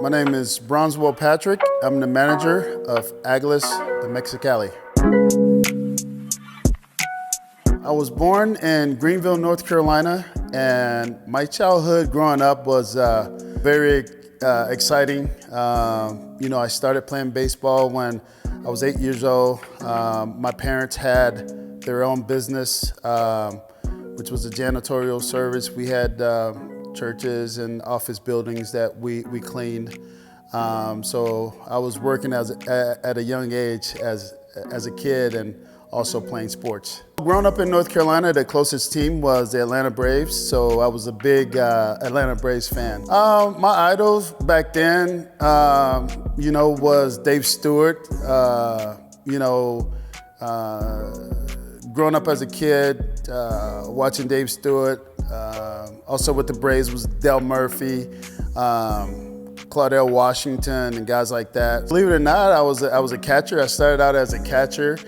My name is Bronswell Patrick. I'm the manager of Águilas in Mexicali. I was born in Greenville, North Carolina, and my childhood growing up was very exciting. I started playing baseball when I was 8 years old. My parents had their own business, which was a janitorial service. We had churches and office buildings that we cleaned. So I was working at a young age as a kid and also playing sports. Growing up in North Carolina, the closest team was the Atlanta Braves, so I was a big Atlanta Braves fan. My idols back then, was Dave Stewart. Growing up as a kid, watching Dave Stewart. Also with the Braves was Del Murphy, Claudell Washington, and guys like that. Believe it or not, I was a catcher. I started out as a catcher.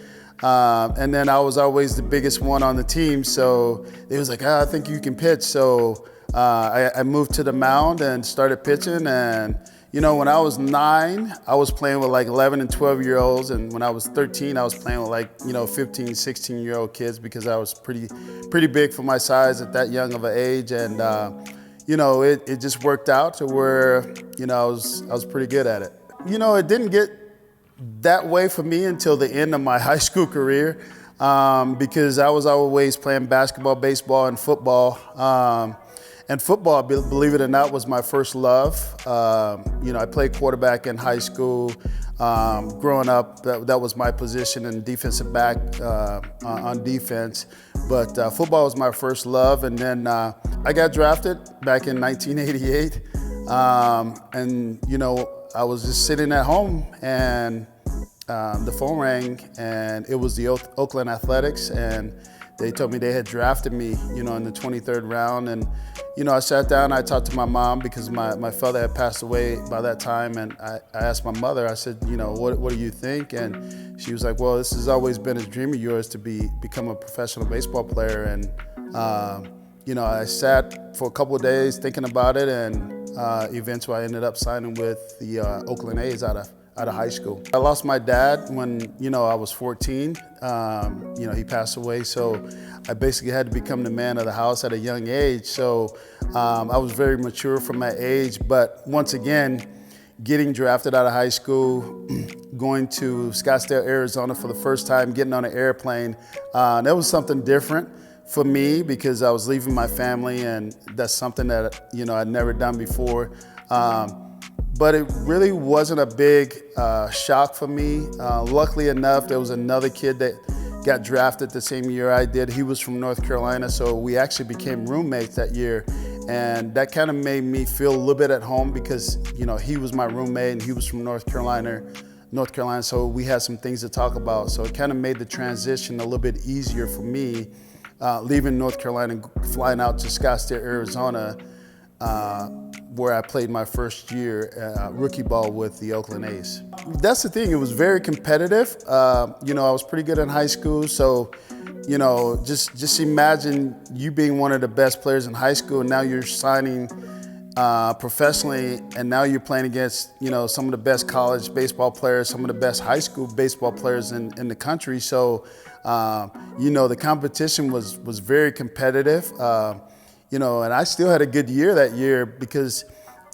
And then I was always the biggest one on the team, so it was like, I think you can pitch. So I moved to the mound and started pitching. And when I was 9, I was playing with like 11 and 12-year-olds, and when I was 13, I was playing with like 15, 16-year-old kids because I was pretty big for my size at that young of an age. And it just worked out to where I was pretty good at it. It didn't get that way for me until the end of my high school career, because I was always playing basketball, baseball, and football. And football, believe it or not, was my first love. I played quarterback in high school. Growing up, that was my position, and defensive back on defense. But football was my first love. And then I got drafted back in 1988. I was just sitting at home, and the phone rang, and it was the Oakland Athletics, and they told me they had drafted me, in the 23rd round. And I sat down, I talked to my mom because my father had passed away by that time, and I asked my mother, I said, what do you think? And she was like, well, this has always been a dream of yours to become a professional baseball player. And I sat for a couple of days thinking about it, and eventually I ended up signing with the Oakland A's out of high school. I lost my dad when I was 14. He passed away, so I basically had to become the man of the house at a young age. So I was very mature from that age. But once again, getting drafted out of high school, going to Scottsdale, Arizona for the first time, getting on an airplane, that was something different for me because I was leaving my family, and that's something that I'd never done before. But it really wasn't a big shock for me. Luckily enough, there was another kid that got drafted the same year I did. He was from North Carolina, so we actually became roommates that year. And that kind of made me feel a little bit at home because, he was my roommate and he was from North Carolina, so we had some things to talk about. So it kind of made the transition a little bit easier for me, leaving North Carolina and flying out to Scottsdale, Arizona, where I played my first year rookie ball with the Oakland A's. That's the thing, it was very competitive. I was pretty good in high school, so just imagine you being one of the best players in high school, and now you're signing professionally, and now you're playing against some of the best college baseball players, some of the best high school baseball players in the country. So the competition was very competitive. And I still had a good year that year because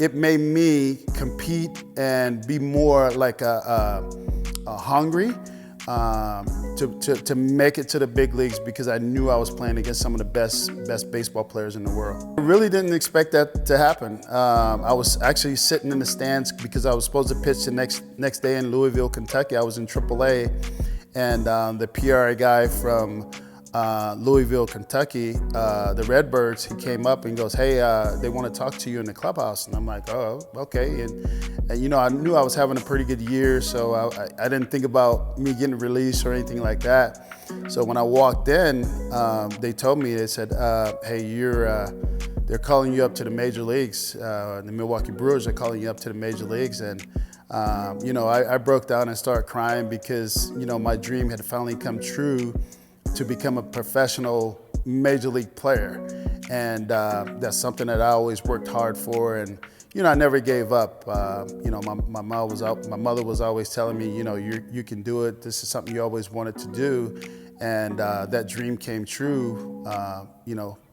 it made me compete and be more like hungry to make it to the big leagues because I knew I was playing against some of the best baseball players in the world. I really didn't expect that to happen. I was actually sitting in the stands because I was supposed to pitch the next day in Louisville, Kentucky. I was in AAA, and the PRA guy from Louisville, Kentucky, the Redbirds, he came up and goes, hey, they want to talk to you in the clubhouse. And I'm like, oh, okay. And I knew I was having a pretty good year, so I didn't think about me getting released or anything like that. So when I walked in, they told me, they said, hey, they're calling you up to the major leagues. The Milwaukee Brewers are calling you up to the major leagues. And I broke down and started crying because, my dream had finally come true to become a professional major league player. And that's something that I always worked hard for. And I never gave up. My mother was always telling me, you can do it. This is something you always wanted to do. And that dream came true,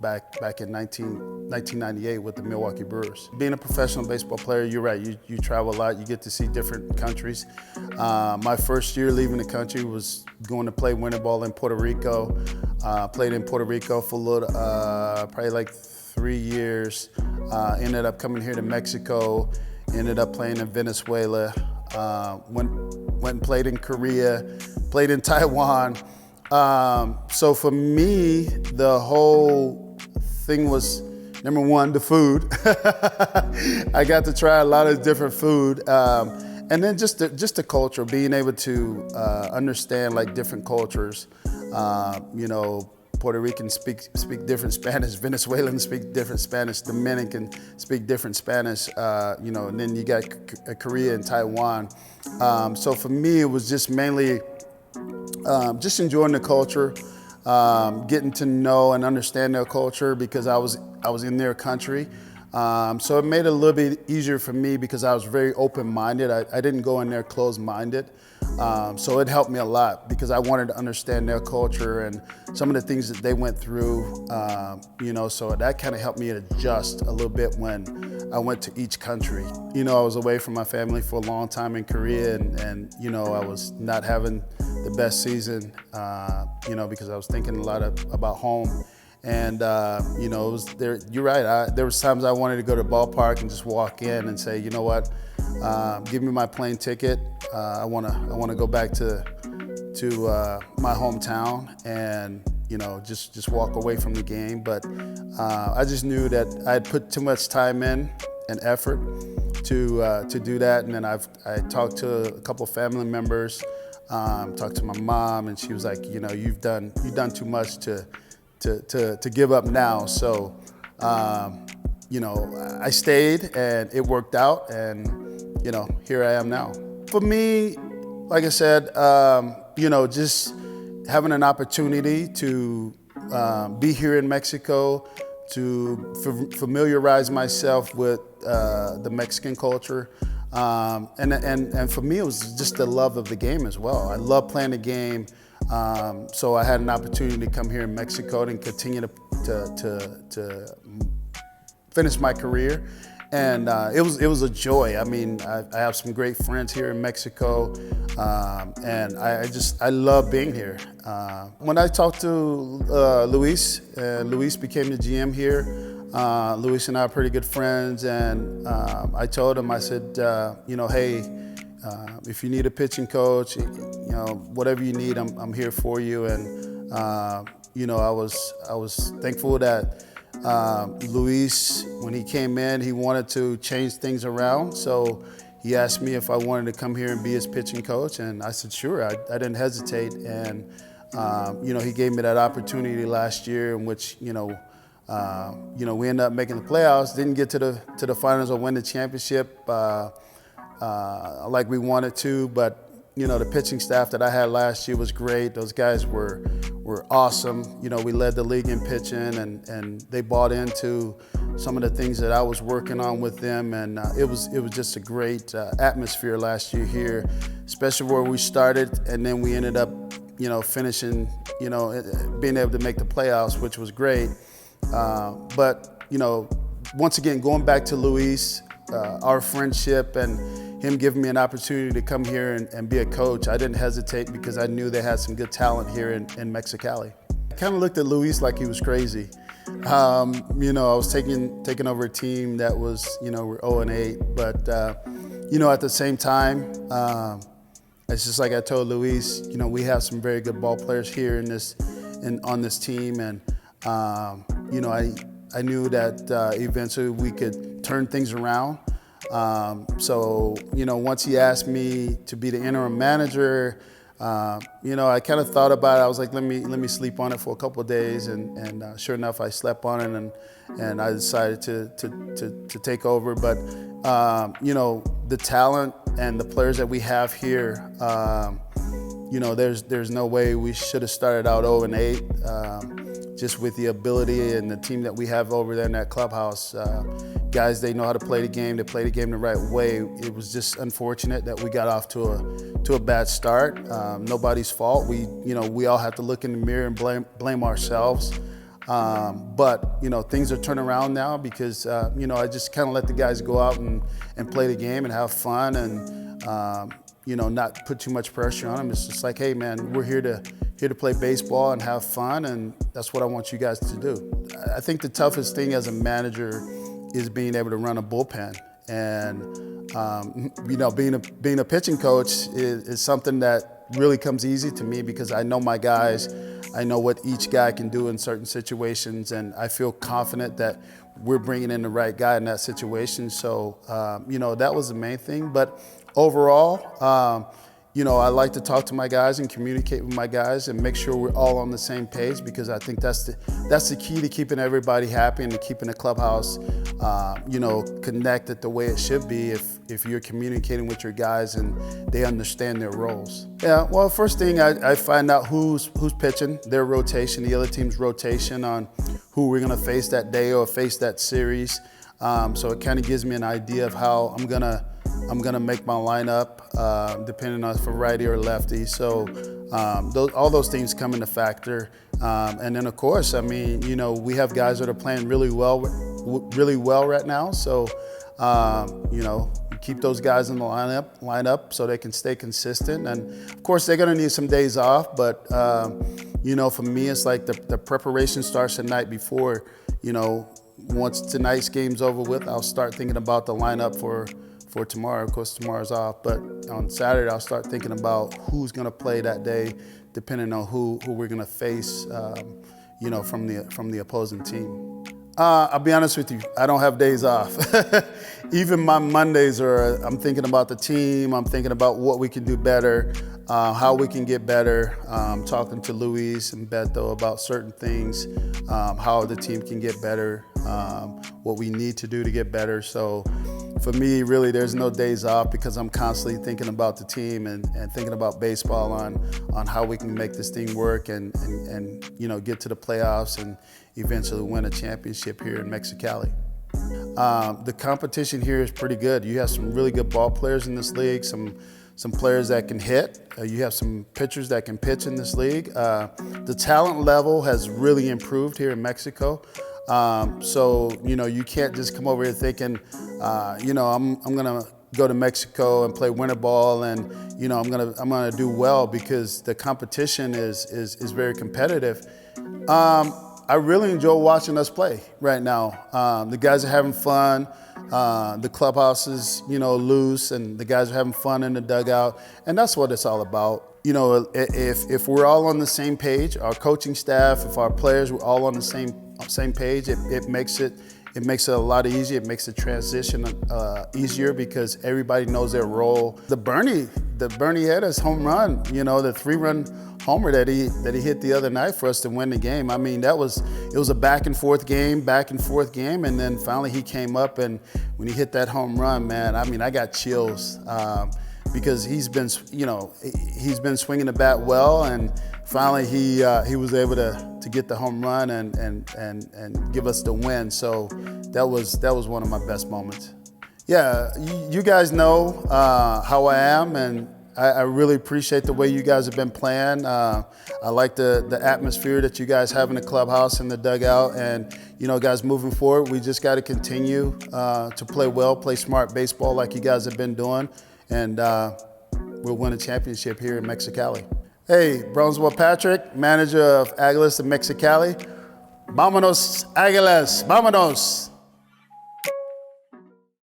back in 1998 with the Milwaukee Brewers. Being a professional baseball player, you're right, you travel a lot, you get to see different countries. My first year leaving the country was going to play winter ball in Puerto Rico. Played in Puerto Rico for a little, probably like 3 years. Ended up coming here to Mexico, ended up playing in Venezuela, went and played in Korea, played in Taiwan. So for me, the whole thing was, number one, the food. I got to try a lot of different food. And then just the culture, being able to understand like different cultures. Puerto Ricans speak different Spanish, Venezuelans speak different Spanish, Dominican speak different Spanish, and then you got Korea and Taiwan. So for me, it was just mainly just enjoying the culture, getting to know and understand their culture because I was in their country. So it made it a little bit easier for me because I was very open-minded. I didn't go in there closed-minded. So it helped me a lot because I wanted to understand their culture and some of the things that they went through, so that kind of helped me adjust a little bit when I went to each country. I was away from my family for a long time in Korea and I was not having the best season, because I was thinking a lot about home. And, it was there, you're right, there was times I wanted to go to the ballpark and just walk in and say, you know what, give me my plane ticket. I want to go back to my hometown and, just walk away from the game. But I just knew that I'd put too much time in and effort to do that. And then I talked to a couple of family members, talked to my mom, and she was like, you've done too much to give up now. So, I stayed and it worked out and, here I am now. For me, like I said, just having an opportunity to be here in Mexico, to familiarize myself with the Mexican culture. And for me, it was just the love of the game as well. I love playing the game. So I had an opportunity to come here in Mexico and continue to finish my career. And it was a joy. I mean, I have some great friends here in Mexico, and I love being here. When I talked to Luis, Luis became the GM here. Luis and I are pretty good friends, and I told him, I said, hey, if you need a pitching coach, whatever you need, I'm here for you. And I was thankful that Luis, when he came in, he wanted to change things around. So he asked me if I wanted to come here and be his pitching coach, and I said sure. I didn't hesitate, and he gave me that opportunity last year, in which we ended up making the playoffs. Didn't get to the finals or win the championship like we wanted to, but the pitching staff that I had last year was great. Those guys were awesome. We led the league in pitching, and they bought into some of the things that I was working on with them, and it was just a great atmosphere last year here, especially where we started, and then we ended up finishing, being able to make the playoffs, which was great. But once again, going back to Luis, our friendship and him giving me an opportunity to come here and be a coach, I didn't hesitate because I knew they had some good talent here in Mexicali. I kind of looked at Luis like he was crazy. I was taking over a team that was, we're 0-8, but at the same time, it's just like I told Luis, we have some very good ball players here on this team, and I knew that eventually we could turn things around. So once he asked me to be the interim manager, I kind of thought about it. I was like, let me sleep on it for a couple of days, and sure enough, I slept on it, and I decided to take over. But the talent and the players that we have here, there's no way we should have started out 0-8. just with the ability and the team that we have over there in that clubhouse. Guys, they know how to play the game. They play the game the right way. It was just unfortunate that we got off to a bad start. Nobody's fault. We all have to look in the mirror and blame ourselves. But things are turning around now because I just kind of let the guys go out and play the game and have fun and not put too much pressure on them. It's just like, hey man, we're here to play baseball and have fun, and that's what I want you guys to do. I think the toughest thing as a manager is being able to run a bullpen, and being a pitching coach is something that really comes easy to me because I know my guys. I know what each guy can do in certain situations, and I feel confident that we're bringing in the right guy in that situation. So, that was the main thing. But overall, I like to talk to my guys and communicate with my guys and make sure we're all on the same page, because I think that's the key to keeping everybody happy and to keeping the clubhouse, connected the way it should be if you're communicating with your guys and they understand their roles. Yeah, well, first thing I find out who's pitching, their rotation, the other team's rotation on who we're gonna face that day or face that series. So it kind of gives me an idea of how I'm gonna make my lineup, depending on if I'm righty or lefty. So all those things come into factor. And then of course, we have guys that are playing really well right now. So you keep those guys in the lineup so they can stay consistent. And of course, they're gonna need some days off. But for me, it's like the preparation starts the night before. Once tonight's game's over with, I'll start thinking about the lineup for tomorrow. Of course, tomorrow's off, but on Saturday, I'll start thinking about who's gonna play that day, depending on who we're gonna face, from the opposing team. I'll be honest with you, I don't have days off. Even my Mondays I'm thinking about the team, I'm thinking about what we can do better, how we can get better, talking to Luis and Beto about certain things, how the team can get better, what we need to do to get better. So for me, really, there's no days off because I'm constantly thinking about the team and thinking about baseball on how we can make this thing work and get to the playoffs and eventually win a championship here in Mexicali. The competition here is pretty good. You have some really good ball players in this league, some players that can hit. You have some pitchers that can pitch in this league. The talent level has really improved here in Mexico. So you can't just come over here thinking, I'm gonna go to Mexico and play winter ball and I'm gonna do well, because the competition is very competitive. I really enjoy watching us play right now. The guys are having fun. The clubhouse is, loose, and the guys are having fun in the dugout, and that's what it's all about. If we're all on the same page, our coaching staff, if our players were all on the same page, it makes it a lot easier. It makes the transition easier because everybody knows their role. The Bernie Hedges home run, the 3-run homer that he hit the other night for us to win the game. It was a back and forth game, and then finally he came up, and when he hit that home run, man, I got chills because he's been swinging the bat well, and finally he was able to get the home run and give us the win. So that was one of my best moments. Yeah, you guys know how I am, and I really appreciate the way you guys have been playing. I like the atmosphere that you guys have in the clubhouse and the dugout. And, guys, moving forward, we just got to continue to play well, play smart baseball like you guys have been doing. And we'll win a championship here in Mexicali. Hey, Bronswell Patrick, manager of Águilas in Mexicali. Vámonos, Águilas, vámonos.